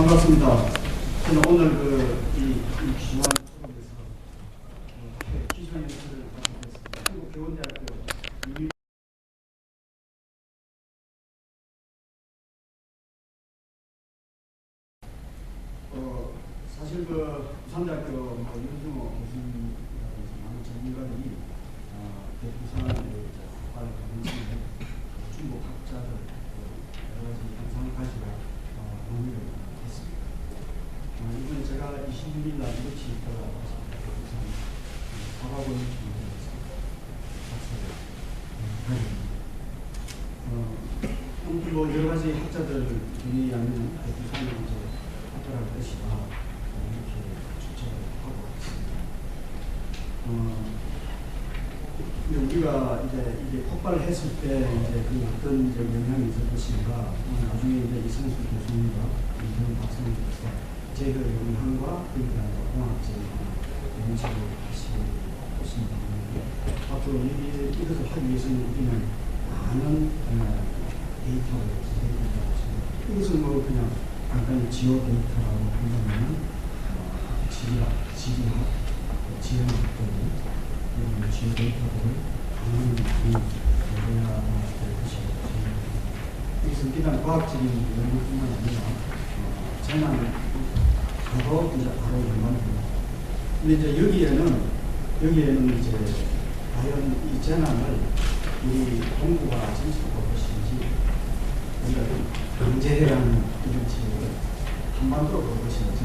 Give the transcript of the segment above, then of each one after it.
반갑습니다. 저는 오늘 이 기수한 프로그램에서 기술 연수를 맡았습니다. 한국교원대학교 사실 부산대학교 윤승호 교수님이라든지 많은 전문가들이 부산의 중국 학자들 여러 가지 영상을 가지고 논의를 했습니다. 이번에 제가 26일 날 이렇게 돌아와서 부산 사과원 중에서 작사를 가졌습니다. 아무튼 여러 가지 학자들 논의하면 부산이 이제 학자랄 것이다 이렇게 추천을 하고 있습니다. 우리가 이제 폭발했을 때 이제 어떤 이제 영향이 있을 것인가, 나중에 이제 이성수 교수님과 이성훈 박사님께서 제그 영향과 그에 대한 공학적인 연구를 하실 것입니다. 앞으로 이것을 하기 위해서는 우리는 많은 데이터를 제공한다고 했습니다. 이것은 그냥 간단히 지오 데이터라고 한다면 지리학, 지형학 등 이런 지오 데이터들을 많이 내야 될 것이라고 생각합니다. 이것은 비단 과학적인 연구뿐만 아니라 재난하고 이제 바로 연관됩니다. 근데 이제 여기에는 이제 과연 이 재난을 우리 동부가 진출할 것인지, 우리가 경제라는 이런 지역을 한반도로 볼 것인지,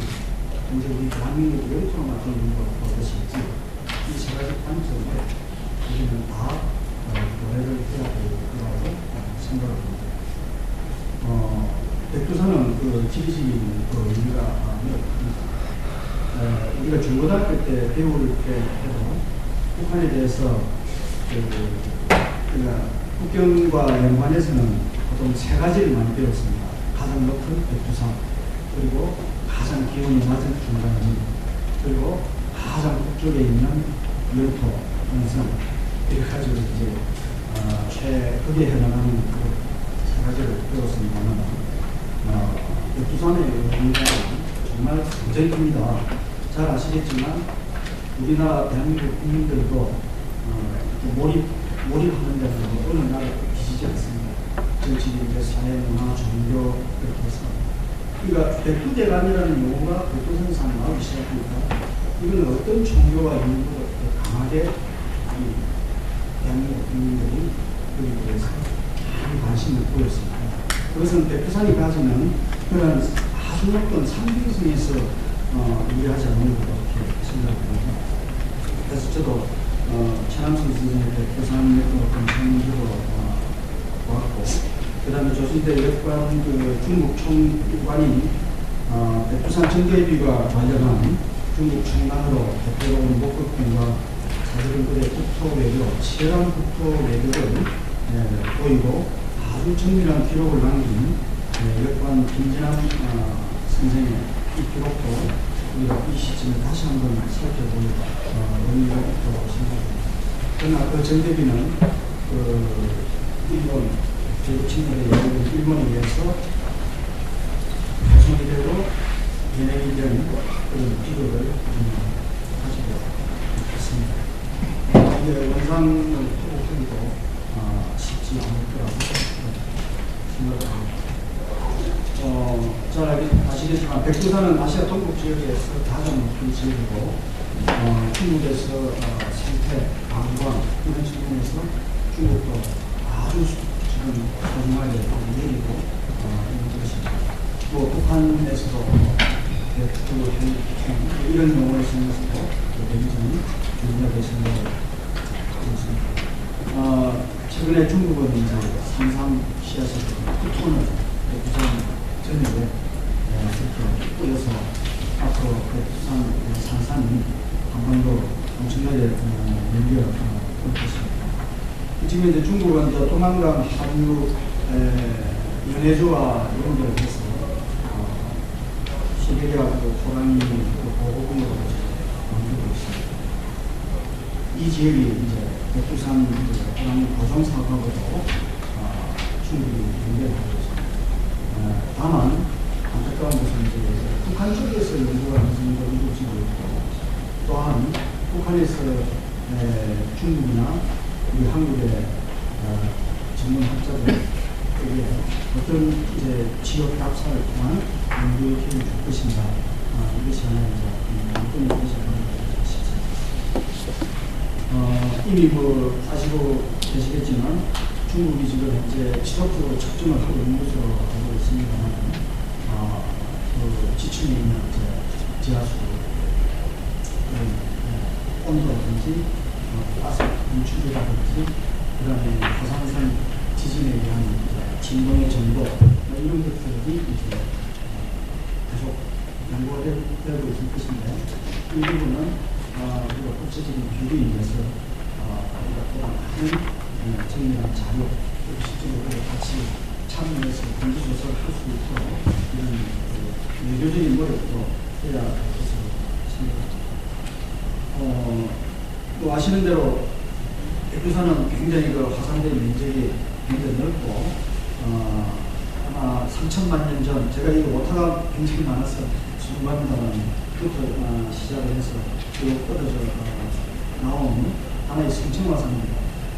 이제 우리 대한민국 영토로 맡은 걸로 볼 것인지, 이 세 가지 관점에 우리는 다 노래를 해야 되라고 생각을 합니다. 백두산은 지리적인 의미가 매우 큽니다. 우리가 중고등학교 때 배울 때 해도 북한에 대해서 국경과 연관해서는 보통 세 가지를 많이 배웠습니다. 가장 높은 백두산, 그리고 가장 기온이 낮은 중간지, 그리고 가장 북쪽에 있는 영토, 영상, 이렇게 가지고 이제 최극에 해나가는 세 가지를 배웠습니다만, 백두산의 의미가 정말 굉장히 잘 아시겠지만, 우리나라 대한민국 국민들도 몰입하는 데는 어느 나라도 비지지 않습니다. 정치적, 사회, 문화, 종교 이렇게 해서. 그러니까 백두대간이라는 용어가 백두산에서 나오기 시작하니까 이거는 어떤 종교와 인물도 강하게 대한민국 국민들이 거기에 대해서 많이 관심을 보였습니다. 그것은 백두산이 가지는 그런 아주 높은 상징성에서 이해하지 않는 것 이렇게 생각합니다. 그래서 저도 최남순 선생님의 백두산 어떤 상징으로 보았고, 그 다음에 조선대 역관 중국 총관이 백두산 정대비가 관련한 중국 청난으로 대표로운 목격품과 사실은 그의 국토 외교, 치열한 국토 외교를 보이고 아주 정밀한 기록을 남긴 역관 김진남 선생의 이 기록도 우리가 이 시점에 다시 한번 살펴볼 의미가 있다고 생각합니다. 그러나 그 정대비는 일본 제국침략의 일본에 의해서 조선이 되고 연행이 된 그런 기록을 가지고 있습니다. 이게 원상을 회복하기도 쉽지 않을 거라고 생각합니다. 잘 아시겠지만 백두산은 아시아 동북 지역에서 가장 높은 지역이고, 중국에서 생태, 관광 이런 측면에서 중국도 아주 지금 소중하게 여기고 있는 것입니다. 북한에서도 이런 용어를 쓰면서도 굉장히 중요하게 생각을 하고 있습니다. 최근에 중국은 이제 삼삼 씨앗을 쿠톤을 백두산 전역에 이렇게 뿌려서 앞으로 백두산 산산이 한반도 엄청나게 열려 올 것입니다. 지금 이제 중국은 이제 동남강 하류 연해주와 연결을 해서 시베리아 호랑이 보호군으로 만들고 있습니다. 이 지역이 이제 백두산 호랑이 보존 사업하고도 중국이 연결하고 있습니다. 다만 안타깝게도 안타까운 것은 이제 북한 쪽에서 연구가 어느 정도 이루어지고 있고, 또한 북한에서 중국이나 우리 한국의 전문학자들에게 어떤 이제 지역 답사를 통한 연구의 기회를 줄 것인가, 이것이 하나 이제 관건이 되지 않을까 싶습니다. 이미 뭐 아시고 계시겠지만 중국이 지금 현재 지속적으로 측정을 하고 있는 것으로 알고 있습니다만, 그 지층에 있는 지하수 온도라든지 가스 분출이라든지 그다음에 화산산 지진에 대한 진동의 정도 이런 것들이 이제 계속 연구가 되고 있을 것인데, 이 부분은 우리가 국제적인 규율에 의해서 우리가 또 많은 정밀한 자료, 실제로 같이 참여해서 공부조사를 할 수 있도록 이런 외교적인 노력도 해야 할 것으로 생각합니다. 또 아시는 대로 백두산은 굉장히 그 화산된 면적이 굉장히 넓고, 아마 3천만 년 전, 제가 이거 오타가 굉장히 많아서 수줍합니다만, 그것부터 시작을 해서 쭉 뻗어져 나온 하나의 성층화산입니다.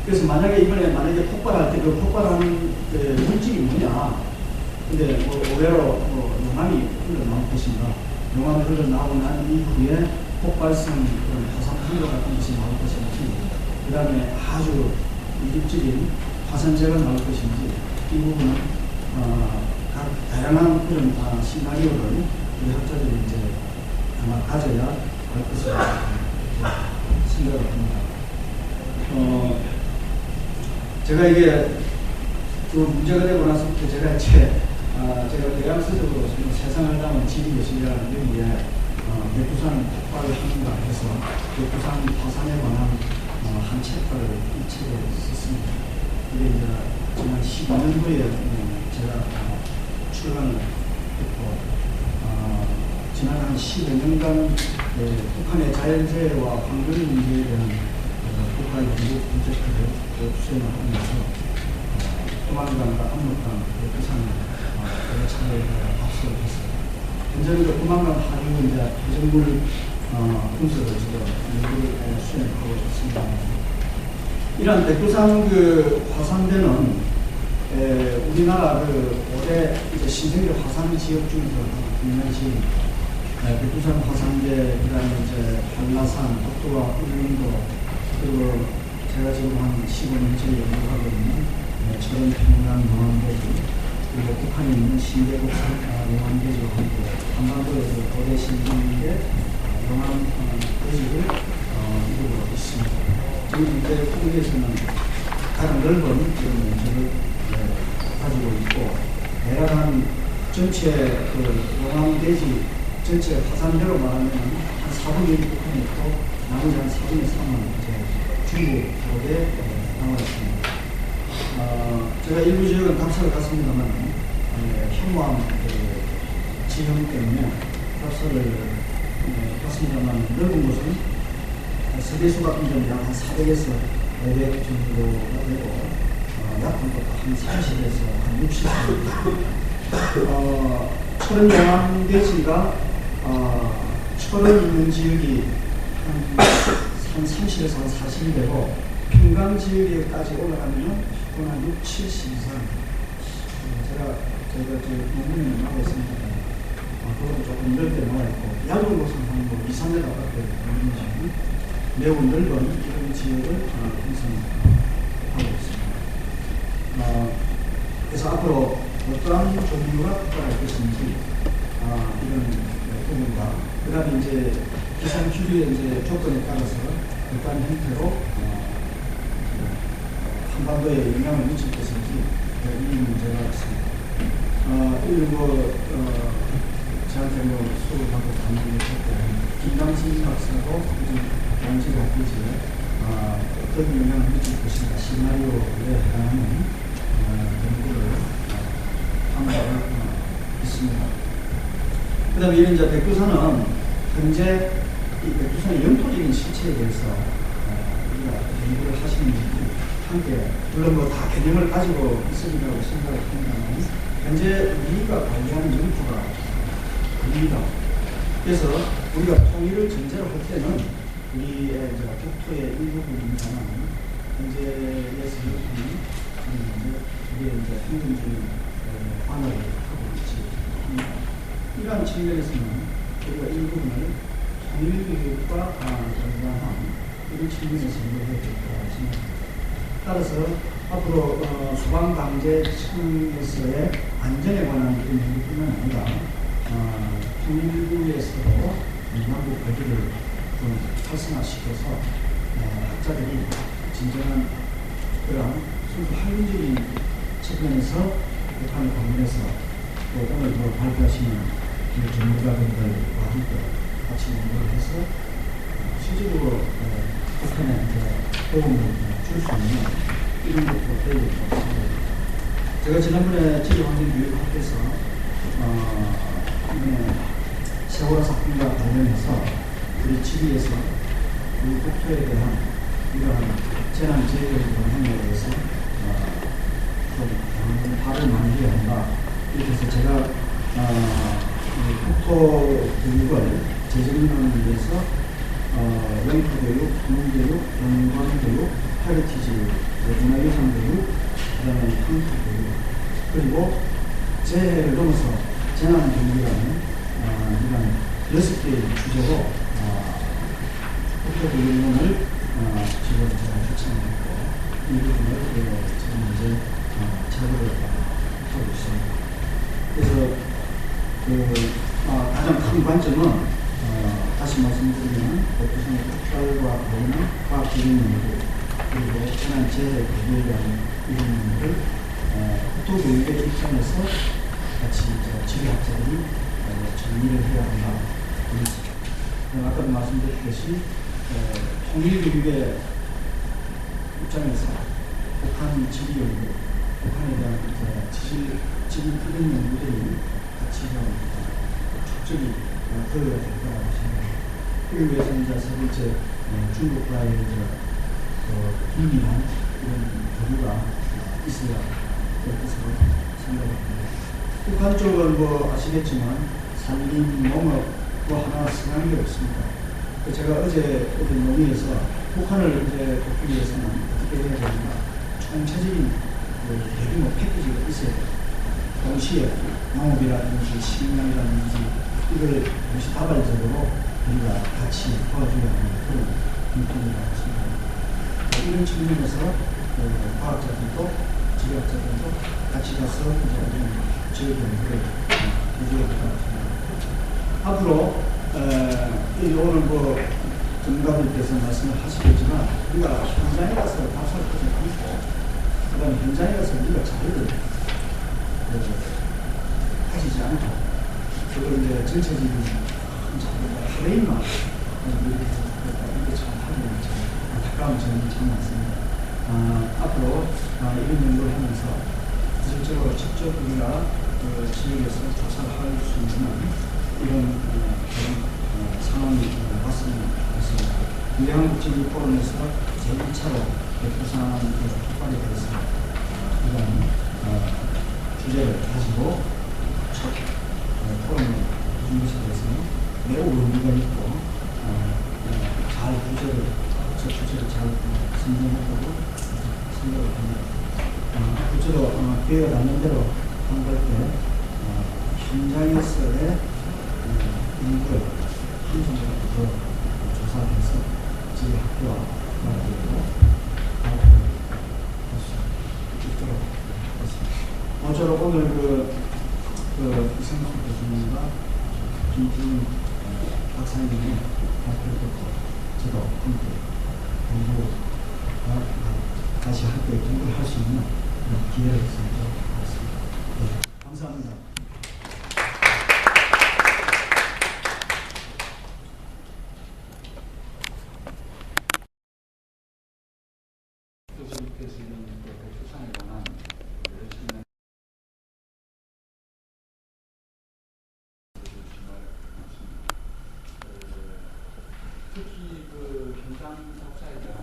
그래서 만약에 이번에 폭발할 때 그 폭발하는 그 물질이 뭐냐, 근데 뭐 의외로 용암이 흘러나올 것인가, 용암이 흘러나오고 난 이후에 폭발성 그런 화산 풍력 같은 것이 나올 것인지, 그 다음에 아주 이립적인 화산재가 나올 것인지, 이 부분은 각 다양한 그런 시나리오를 우리 학자들이 이제 아마 가져야 할 것으로 생각을 합니다. 제가 이게 그 문제가 되고 나서부터 제가 대학서적으로 세상을 담은 지리교실이라는 의미에 백두산 폭발을 하는가 해서 백두산 화산에 관한 한 챕터를 이 책에 썼습니다. 이게 이제 지난 15년도에 제가 출간을 했고, 지난 한 15년간 북한의 자연재해와 환경 문제에 대한 국가의 연구 프로젝트를 수행을 하면서 금왕강과 압록강, 백두산을 여러 차례 합수를 했어요. 현재는 그 금왕강 하류 이제 해적물 분석을 지금 연구를 수행하고 있습니다. 이런 백두산 그 화산대는 우리나라 그 5대 이제 신생계 화산 지역 중에서 유명한 지역입니다. 백두산 화산대, 그다음에 이제 한라산, 독도와 울릉도, 그리고 제가 지금 한 15년째 연구하고 있는 철원 평양 용암대지, 그리고 북한에 있는 신대국 용암대지와 함께 한반도에서 고대 신생계 용암대지를 이루고 있습니다. 지금 이제 한국에서는 가장 넓은 그런 면적을 가지고 있고, 대략 전체 그 용암대지 전체 화산대로 말하면 한 4분의 1 북한에 있고, 나머지 한 4분의 3은 이제 중국 쪽에 나와 있습니다. 제가 일부 지역은 답사를 갔습니다만, 현무암 지형 때문에 답사를 갔습니다만, 넓은 곳은 세대수 같은 경우는 약 한 400에서 500 정도가 되고, 얕은 것도 한 30에서 한 60 정도. 철원 용암대지가 철원 있는 지역이 한 30에서 한 40이 되고, 평강 지역에까지 올라가면 한 6, 70 이상. 제가 논문에 나와 있습니다. 그것도 조금 넓게 나와 있고, 얇은 곳은 한 2, 3m 가까이 되는 매우 넓은 이런 지역을 형성하고 있습니다. 그래서 앞으로 어떠한 종류가 폭발할 것인지, 이런 부분과, 그 다음에 이제 기상 기류의 이제 조건에 따라서 어떠한 형태로 한반도에 영향을 미칠 것인지, 이 문제가 있습니다. 저한테 수업하고 강의했을 때, 김남신 박사하고 양질 학교에 어떤 영향을 미칠 것인가, 시나리오에 해당하는 연구를 한 바가 있습니다. 그 다음에 이런 이제 백두산은 현재 이 백두산의 영토적인 실체에 대해서 우리가 연구를 하시는 분들이 함께, 물론 뭐 다 개념을 가지고 있으리라고 생각을 합니다만, 현재 우리가 관리하는 영토가 됩니다. 그래서 우리가 통일을 전제로 할 때는 우리의 국토의 일부분입니다만 현재에서 우리의 행정적인 관할을 하고 있지. 이러한 측면에서는 우리가 일부분을 통일교육과 연관한 이런 측면에서 해야 되겠다 생각합니다. 따라서 앞으로 소방방재 층에서의 안전에 관한 이런 연구뿐만 아니라 통일부에서도 남북 관계를 좀 활성화시켜서 학자들이 진정한 그런 순수 학문적인 측면에서 북한을 방문해서 또 오늘 발표하시는 전문가분들과 함께 같이 연구를 해서 실질적으로 북한에 도움을 줄 수 있는 이런 것도 되어야 된다고 생각합니다. 제가 지난번에 지리환경교육학회에서 이번에 세월호 사건과 관련해서 우리 지리에서 우리 국토에 대한 이러한 재난재해에 대해서 좀 발을 많이 해야 한다. 이렇게 해서 제가 국토 교육을 재정립하기 위해서 영토교육, 국민교육, 연관교육, 헤리티지, 문화유산교육, 그 다음에 향토교육, 그리고 재해를 넘어서 재난교육이라는 이런 6개의 주제로 국토교육론을 지금 제가 추천했고 이 부분을 지금 이제 작업을 하고 있습니다. 그래서 가장 큰 관점은 다시 말씀드리면 백두산의 폭발과 관련한 과학적인 연구 그리고 재난재해 대비에 대한 이런 연구를 국토교육의 입장에서 같이 지리학자들이 정리를 해야 한다. 아까도 말씀드렸듯이 통일교육의 입장에서 북한 지리연구, 북한에 대한 지리 풀린 연구들이 같이 좀 촉적이 되어야 될 거라고 생각합니다. 그리고 위해서 이제 세 번째 중국과의 긴밀한 이런 교류가 있어야 될 것으로 생각합니다. 북한 쪽은 아시겠지만 산림, 농업 하나 승한 게 없습니다. 제가 어제 논의에서 북한을 이제 돕기 위해서는 어떻게 해야 되는가 총체적인 대규모 패키지가 있어야 돼요. 동시에 농업이라든지 식량이라든지 이걸 동시 다발적으로 우리가 같이 도와줘야 하는 그런 분위기라고 생각합니다. 이런 측면에서 과학자들도 지리학자들도 같이 가서 이제 지역 연구를 해줘야 된다고 생각합니다. 앞으로 오늘 전문가들께서 말씀을 하시겠지만 우리가 현장에 가서 답사를 하지 않고 그 다음에 현장에 가서 우리가 자료를 하시지 않고 그걸 이제 전체적인 자료가 프레임만 이렇게 참 하기는 참 안타까운 점이 참 많습니다. 앞으로 이런 연구를 하면서 실제로 직접 우리가 지역에서 조사를 할 수 있는 이런 상황이 왔으면 좋겠습니다. 미래한국적인 포럼에서 제1차로 백두산 폭발에 대해서 이런 주제를 가지고 첫 포럼을 준비한 것에 대해서는 매우 의미가 있고 잘 주제를 잘 선정했다고 생각을 합니다. 구체로 기회가 닿는 대로 한걸 때 현장에서의 연구를 한성으로 더 조사해서 지금 학교와 그리고 할 수 있도록 하겠습니다. 모쪼록 오늘 이상수 교수님과 김지훈 박사님의 발표를 듣고 저도 함께 공부와 다시 함께 공부를 할 수 있는 기회를 드리도록 하겠습니다. 네, 감사합니다. 특히 현장 사업자에 대한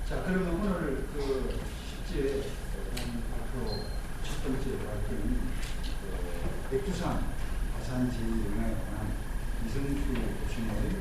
자, 그러면 오늘 그 실제 발표 첫 번째 발표는 백두산 화산 지형에 관한 이성수 교수님의